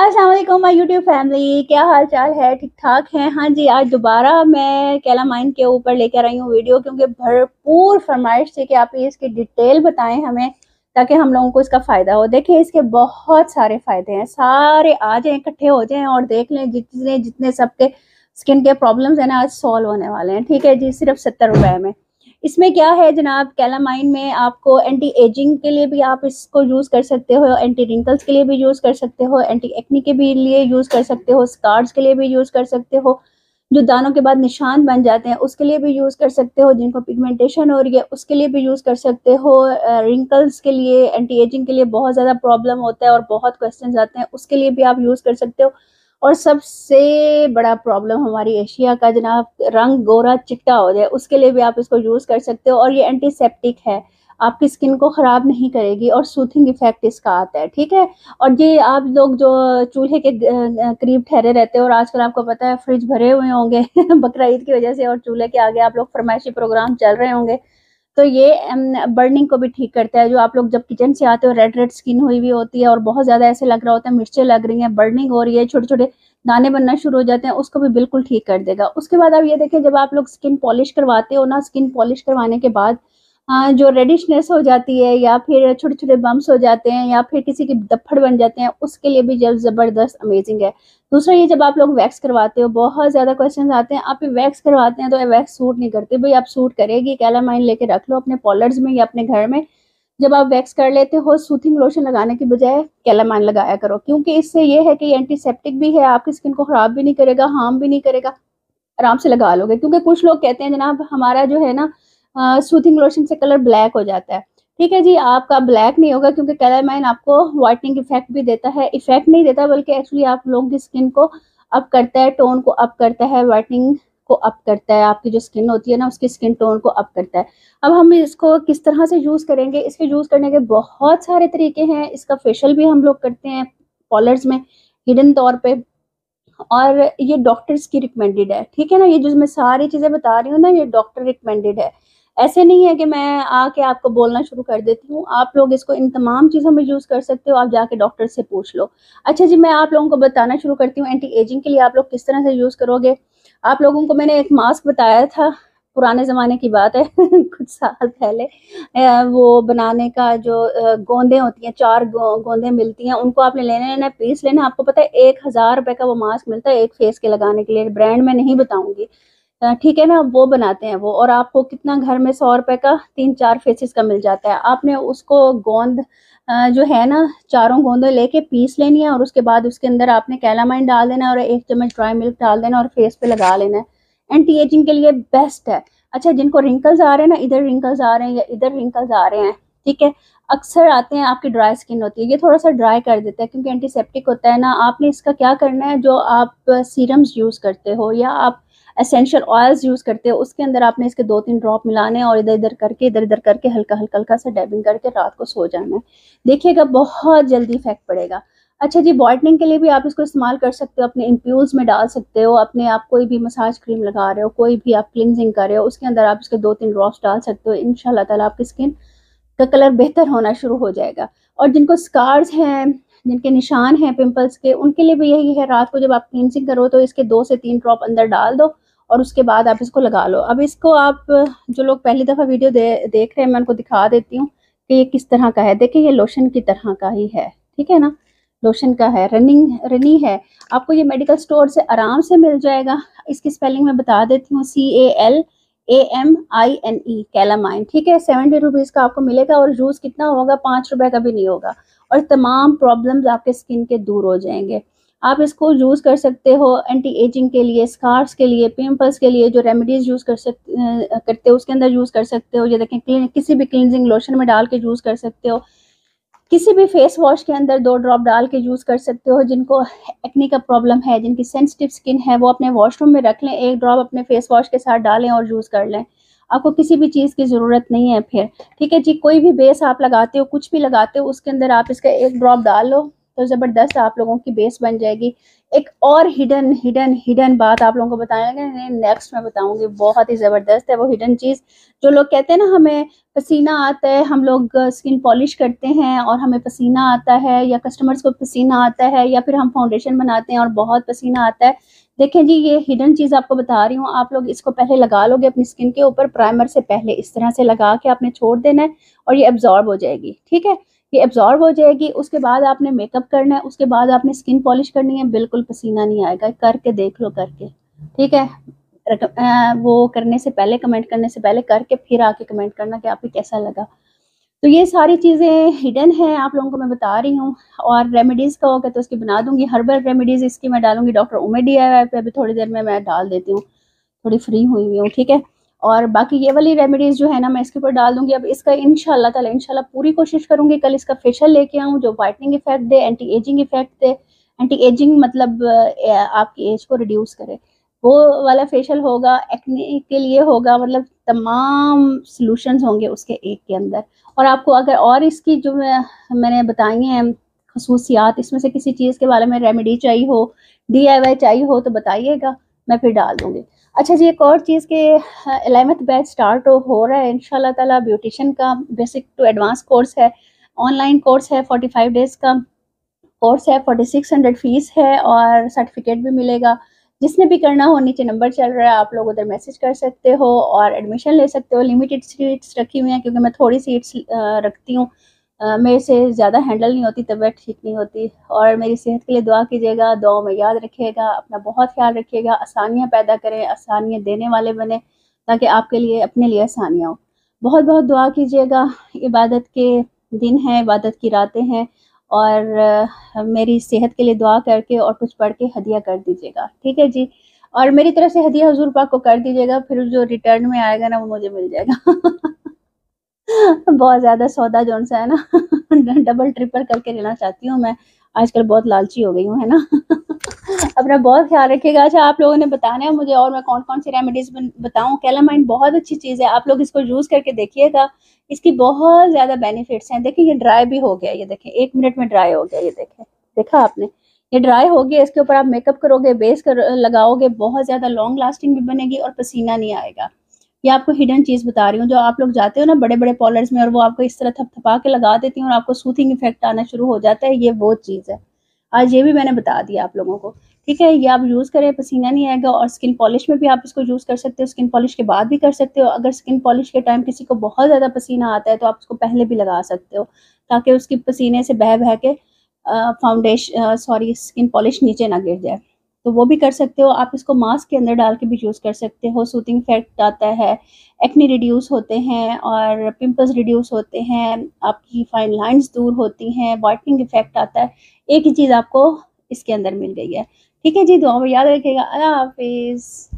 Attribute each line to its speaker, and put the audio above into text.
Speaker 1: अस्सलाम वालेकुम my YouTube family, क्या हाल चाल है? ठीक ठाक है? हाँ जी, आज दोबारा मैं कैलामाइन के ऊपर लेकर आई हूँ वीडियो, क्योंकि भरपूर फरमाइश थी कि आप इसकी डिटेल बताएं हमें, ताकि हम लोगों को इसका फ़ायदा हो। देखिए, इसके बहुत सारे फ़ायदे हैं, सारे आ जाएं, इकट्ठे हो जाएं और देख लें। जितने जितने सबके स्किन के प्रॉब्लम्स हैं ना, आज सॉल्व होने वाले हैं। ठीक है जी, सिर्फ 70 रुपए में। इसमें क्या है जनाब, कैलामाइन में आपको एंटी एजिंग के लिए भी आप इसको यूज़ कर सकते हो, एंटी रिंकल्स के लिए भी यूज़ कर सकते हो, एंटी एक्नी के भी लिए यूज़ कर सकते हो, स्कार्स के लिए भी यूज़ कर सकते हो, जो दानों के बाद निशान बन जाते हैं उसके लिए भी यूज़ कर सकते हो, जिनको पिगमेंटेशन हो रही है उसके लिए भी यूज़ कर सकते हो, रिंकल्स के लिए, एंटी एजिंग के लिए बहुत ज़्यादा प्रॉब्लम होता है और बहुत क्वेश्चन आते हैं, उसके लिए भी आप यूज़ कर सकते हो। और सबसे बड़ा प्रॉब्लम हमारी एशिया का जनाब, रंग गोरा चिट्टा हो जाए, उसके लिए भी आप इसको यूज़ कर सकते हो। और ये एंटीसेप्टिक है, आपकी स्किन को ख़राब नहीं करेगी और सूथिंग इफेक्ट इसका आता है। ठीक है। और ये आप लोग जो चूल्हे के करीब ठहरे रहते हो, और आजकल आपको पता है फ्रिज भरे हुए होंगे बकरा ईद की वजह से, और चूल्हे के आगे आप लोग फरमाइशी प्रोग्राम चल रहे होंगे, तो ये बर्निंग को भी ठीक करता है। जो आप लोग जब किचन से आते हो, रेड रेड स्किन हुई हुई होती है और बहुत ज़्यादा ऐसे लग रहा होता है मिर्चें लग रही हैं, बर्निंग हो रही है, छोटे छोटे दाने बनना शुरू हो जाते हैं, उसको भी बिल्कुल ठीक कर देगा। उसके बाद आप ये देखें, जब आप लोग स्किन पॉलिश करवाते हो ना, स्किन पॉलिश करवाने के बाद जो रेडिशनेस हो जाती है, या फिर छोटे छोटे बम्स हो जाते हैं, या फिर किसी के दफ्फड़ बन जाते हैं, उसके लिए भी जब ज़बरदस्त अमेजिंग है। दूसरा, ये जब आप लोग वैक्स करवाते हो, बहुत ज़्यादा क्वेश्चन आते हैं, आप वैक्स करवाते हैं तो वैक्स सूट नहीं करती। भाई, आप सूट करेगी, कैलामाइन लेके रख लो अपने पॉलर्स में या अपने घर में। जब आप वैक्स कर लेते हो, सूथिंग लोशन लगाने की बजाय कैलामाइन लगाया करो, क्योंकि इससे ये है कि ये एंटीसेप्टिक भी है, आपकी स्किन को ख़राब भी नहीं करेगा, हार्म भी नहीं करेगा, आराम से लगा लोगे। क्योंकि कुछ लोग कहते हैं जनाब, हमारा जो है ना, सूथिंग लोशन से कलर ब्लैक हो जाता है। ठीक है जी, आपका ब्लैक नहीं होगा, क्योंकि कैलामाइन आपको वाइटनिंग इफेक्ट भी देता है। इफेक्ट नहीं देता, बल्कि एक्चुअली आप लोगों की स्किन को अप करता है, टोन को अप करता है, वाइटनिंग को अप करता है, आपकी जो स्किन होती है ना, उसकी स्किन टोन को अप करता है। अब हम इसको किस तरह से यूज़ करेंगे? इसके यूज़ करने के बहुत सारे तरीके हैं। इसका फेशियल भी हम लोग करते हैं पॉलर्स में, हिडन तौर पे। और ये डॉक्टर्स की रिकमेंडेड है। ठीक है ना, ये जो मैं सारी चीज़ें बता रही हूँ ना, ये डॉक्टर रिकमेंडेड है। ऐसे नहीं है कि मैं आके आपको बोलना शुरू कर देती हूँ। आप लोग इसको इन तमाम चीज़ों में यूज़ कर सकते हो, आप जाके डॉक्टर से पूछ लो। अच्छा जी, मैं आप लोगों को बताना शुरू करती हूँ, एंटी एजिंग के लिए आप लोग किस तरह से यूज़ करोगे। आप लोगों को मैंने एक मास्क बताया था, पुराने ज़माने की बात है कुछ साल पहले। वो बनाने का जो गोंदें होती हैं, 4 गोंदें मिलती हैं, उनको आपने लेना है, पीस लेना। आपको पता है 1000 रुपए का वो मास्क मिलता है एक फेस के लगाने के लिए, ब्रांड में नहीं बताऊंगी। ठीक है ना, वो बनाते हैं वो, और आपको कितना घर में 100 रुपए का 3-4 फेसेस का मिल जाता है। आपने उसको गोंद जो है ना, चारों गोंदें लेके पीस लेनी है, और उसके बाद उसके अंदर आपने कैलामाइन डाल देना है और 1 चम्मच ड्राई मिल्क डाल देना और फेस पे लगा लेना है। एंटी एजिंग के लिए बेस्ट है। अच्छा, जिनको रिंकल्स आ रहे हैं ना, इधर रिंकल्स आ रहे हैं या इधर रिंकल्स आ रहे हैं, ठीक है, अक्सर आते हैं, आपकी ड्राई स्किन होती है, ये थोड़ा सा ड्राई कर देता है क्योंकि एंटीसेप्टिक होता है ना। आपने इसका क्या करना है, जो आप सीरम्स यूज़ करते हो या आप एसेंशियल ऑयल्स यूज़ करते हो, उसके अंदर आपने इसके 2-3 ड्रॉप मिलाने हैं और इधर इधर करके हल्का हल्का हल्का सा डैबिंग करके रात को सो जाना है। देखिएगा, बहुत जल्दी इफेक्ट पड़ेगा। अच्छा जी, ब्राइटनिंग के लिए भी आप इसको इस्तेमाल कर सकते हो, अपने इम्प्यूल्स में डाल सकते हो, अपने आप कोई भी मसाज क्रीम लगा रहे हो, कोई भी आप क्लिनजिंग कर रहे हो, उसके अंदर आप इसके 2-3 ड्रॉप्स डाल सकते हो। इंशाल्लाह ताला आपकी स्किन का कलर बेहतर होना शुरू हो जाएगा। और जिनको स्कार्स हैं, जिनके निशान हैं पिंपल्स के, उनके लिए भी यही है, रात को जब आप क्लिनजिंग करो तो इसके 2 से 3 ड्रॉप अंदर डाल दो और उसके बाद आप इसको लगा लो। अब इसको आप, जो लोग पहली दफ़ा वीडियो देख रहे हैं, मैं उनको दिखा देती हूँ कि ये किस तरह का है। देखिए, ये लोशन की तरह का ही है, ठीक है ना, लोशन का है, रनी है। आपको ये मेडिकल स्टोर से आराम से मिल जाएगा। इसकी स्पेलिंग मैं बता देती हूँ, CALAMINE, कैलामाइन। ठीक है, 70 रुपीज़ का आपको मिलेगा, और यूज़ कितना होगा, 5 रुपए का भी नहीं होगा, और तमाम प्रॉब्लम्स आपके स्किन के दूर हो जाएंगे। आप इसको यूज़ कर सकते हो एंटी एजिंग के लिए, स्कार्स के लिए, पिंपल्स के लिए, जो रेमेडीज़ यूज़ करते हो उसके अंदर यूज़ कर सकते हो। ये देखें, किसी भी क्लिनजिंग लोशन में डाल के यूज़ कर सकते हो, किसी भी फेस वॉश के अंदर 2 ड्रॉप डाल के यूज़ कर सकते हो। जिनको एक्ने का प्रॉब्लम है, जिनकी सेंसिटिव स्किन है, वो अपने वॉशरूम में रख लें, 1 ड्रॉप अपने फेस वॉश के साथ डालें और यूज़ कर लें। आपको किसी भी चीज़ की ज़रूरत नहीं है फिर। ठीक है जी, कोई भी बेस आप लगाते हो, कुछ भी लगाते हो, उसके अंदर आप इसका 1 ड्रॉप डाल लो, तो ज़बरदस्त आप लोगों की बेस बन जाएगी। एक और हिडन हिडन हिडन बात आप लोगों को बताएंगे, नेक्स्ट मैं बताऊंगी, बहुत ही ज़बरदस्त है वो हिडन चीज़। जो लोग कहते हैं ना हमें पसीना आता है, हम लोग स्किन पॉलिश करते हैं और हमें पसीना आता है, या कस्टमर्स को पसीना आता है, या फिर हम फाउंडेशन बनाते हैं और बहुत पसीना आता है। देखें जी, ये हिडन चीज़ आपको बता रही हूँ, आप लोग इसको पहले लगा लोगे अपनी स्किन के ऊपर, प्राइमर से पहले इस तरह से लगा के आपने छोड़ देना है और ये एब्जॉर्ब हो जाएगी। ठीक है, ये एब्जॉर्ब हो जाएगी। उसके बाद आपने मेकअप करना है, उसके बाद आपने स्किन पॉलिश करनी है, बिल्कुल पसीना नहीं आएगा। करके देख लो करके, ठीक है। वो करने से पहले, कमेंट करने से पहले करके फिर आके कमेंट करना कि आपको कैसा लगा। तो ये सारी चीज़ें हिडन हैं, आप लोगों को मैं बता रही हूँ। और रेमेडीज़ का होगा तो उसकी बना दूंगी, हर्बल रेमेडीज़ इसकी मैं डालूंगी डॉक्टर उमे DIY पे, अभी थोड़ी देर में मैं डाल देती हूँ, थोड़ी फ्री हुई हूँ, ठीक है। और बाकी ये वाली रेमेडीज़ जो है ना मैं इसके ऊपर डाल दूंगी। अब इसका इंशाल्लाह ताला इंशाल्लाह पूरी कोशिश करूंगी कल इसका फेशियल लेके आऊँ जो वाइटनिंग इफेक्ट दे, एंटी एजिंग इफेक्ट दे। एंटी एजिंग मतलब आपकी एज को रिड्यूस करे, वो वाला फेशियल होगा। एक्ने के लिए होगा, मतलब तमाम सॉल्यूशंस होंगे उसके एक के अंदर। और आपको अगर और इसकी जो मैंने बताई हैं खसूसियात, इसमें से किसी चीज़ के बारे में रेमेडी चाहिए हो, DIY चाहिए हो तो बताइएगा, मैं फिर डाल दूंगी। अच्छा जी, एक और चीज़ के 11th बैच स्टार्ट हो रहा है इंशाल्लाह ताला, ब्यूटिशियन का बेसिक टू एडवांस कोर्स है, ऑनलाइन कोर्स है, 45 डेज का कोर्स है, 4600 फीस है और सर्टिफिकेट भी मिलेगा। जिसने भी करना हो नीचे नंबर चल रहा है, आप लोग उधर मैसेज कर सकते हो और एडमिशन ले सकते हो। लिमिटेड सीट्स रखी हुई हैं क्योंकि मैं थोड़ी सीट्स रखती हूँ, मेरे से ज़्यादा हैंडल नहीं होती, तबीयत ठीक नहीं होती। और मेरी सेहत के लिए दुआ कीजिएगा, दुआ में याद रखिएगा, अपना बहुत ख्याल रखिएगा, आसानियाँ पैदा करें, आसानियाँ देने वाले बने ताकि आपके लिए, अपने लिए आसानियाँ हो। बहुत बहुत दुआ कीजिएगा। इबादत के दिन हैं, इबादत की रातें हैं, और मेरी सेहत के लिए दुआ करके और कुछ पढ़ के हदिया कर दीजिएगा, ठीक है जी। और मेरी तरफ से हदिया हुजूर पाक को कर दीजिएगा, फिर जो रिटर्न में आएगा ना वो मुझे मिल जाएगा। बहुत ज़्यादा सौदा जौन सा है ना डबल ट्रिपल करके लेना चाहती हूँ मैं, आजकल बहुत लालची हो गई हूँ, है ना। अपना बहुत ख्याल रखिएगा। अच्छा, आप लोगों ने बताना है मुझे और मैं कौन कौन सी रेमेडीज बताऊँ। कैलामाइन बहुत अच्छी चीज़ है, आप लोग इसको यूज़ करके देखिएगा, इसकी बहुत ज़्यादा बेनिफिट्स हैं। देखिए ये ड्राई भी हो गया, ये देखें 1 मिनट में ड्राई हो गया, ये देखें, देखा आपने, ये ड्राई हो गया। इसके ऊपर आप मेकअप करोगे, बेस कर लगाओगे, बहुत ज़्यादा लॉन्ग लास्टिंग भी बनेगी और पसीना नहीं आएगा। ये आपको हिडन चीज़ बता रही हूँ, जो आप लोग जाते हो ना बड़े बड़े पार्लर्स में और वो आपको इस तरह थपथपा के लगा देती हैं और आपको सूथिंग इफेक्ट आना शुरू हो जाता है, ये वो चीज़ है। आज ये भी मैंने बता दिया आप लोगों को, ठीक है। ये आप यूज़ करें, पसीना नहीं आएगा। और स्किन पॉलिश में भी आप इसको यूज़ कर सकते हो, स्किन पॉलिश के बाद भी कर सकते हो। अगर स्किन पॉलिश के टाइम किसी को बहुत ज़्यादा पसीना आता है तो आप उसको पहले भी लगा सकते हो, ताकि उसकी पसीने से बह बह के फाउंडेशन सॉरी स्किन पॉलिश नीचे ना गिर जाए, तो वो भी कर सकते हो। आप इसको मास्क के अंदर डाल के भी यूज़ कर सकते हो, सूथिंग इफेक्ट आता है, एक्ने रिड्यूस होते हैं और पिंपल्स रिड्यूस होते हैं, आपकी फाइन लाइंस दूर होती हैं, वाइटनिंग इफेक्ट आता है। एक ही चीज़ आपको इसके अंदर मिल गई है, ठीक है जी। दुआ में याद रखिएगा। अल्लाह हाफिज़।